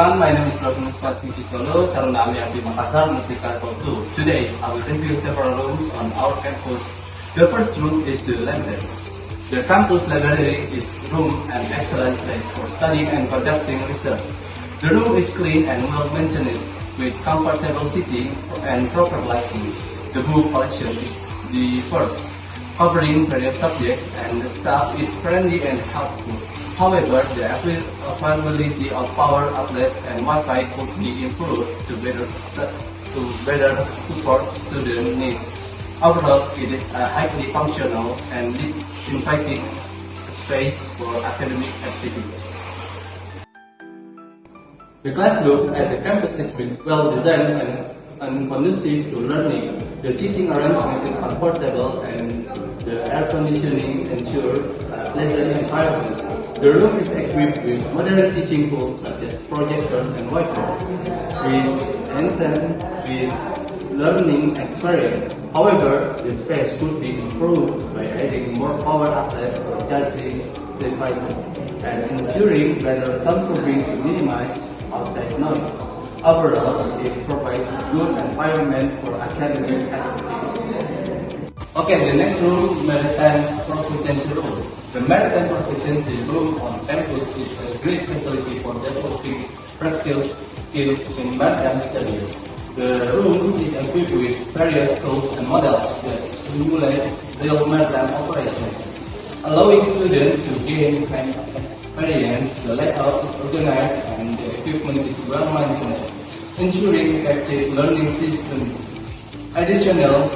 everyone, my name is Luevrianus Pasingki Sollu, Taruna AIPI Makassar, Multiplier 2. Today, I will review several rooms on our campus. The first room is the library. The campus library is room an excellent place for studying and conducting research. The room is clean and well maintained with comfortable seating and proper lighting. The book collection is diverse, covering various subjects, and the staff is friendly and helpful. However, the availability of power outlets and Wi-Fi could be improved to better support student needs. Overall, it is a highly functional and inviting space for academic activities. The classroom at the campus has been well designed and conducive to learning. The seating arrangement is comfortable and the air conditioning ensures a pleasant environment. The room is equipped with modern teaching tools such as projectors and whiteboard, which enhance with learning experience. However, the space could be improved by adding more power outlets for charging devices and ensuring better soundproofing to minimize outside noise. Overall, it provides a good environment for academic activities. Okay, the next room, Maritime Proficiency Room. The Maritime Proficiency Room on campus is a great facility for developing practical skills in maritime studies. The room is equipped with various tools and models that simulate real maritime operation, allowing students to gain experience. The layout is organized and the equipment is well maintained, ensuring effective learning system. Additionally,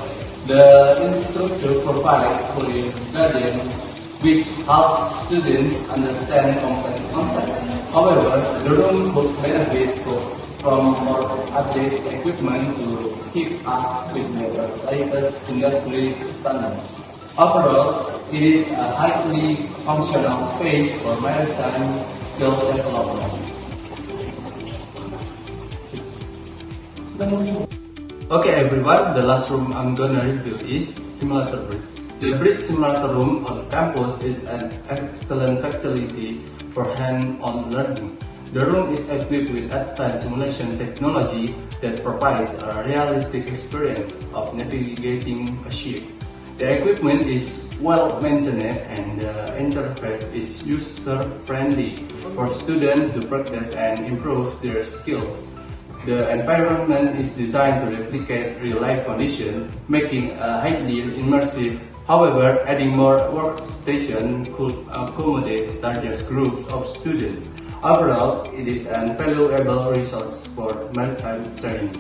the instructor provides fully guidance which helps students understand complex concepts. However, the room could benefit from more updated equipment to keep up with the latest industry standards. Overall, it is a highly functional space for maritime skill development. Okay everyone, the last room I'm gonna review is Simulator Bridge. The Bridge Simulator Room on campus is an excellent facility for hands-on learning. The room is equipped with advanced simulation technology that provides a realistic experience of navigating a ship. The equipment is well maintained and the interface is user-friendly for students to practice and improve their skills. The environment is designed to replicate real-life conditions, making it highly immersive. However, adding more workstations could accommodate larger groups of students. Overall, it is an valuable resource for maritime training.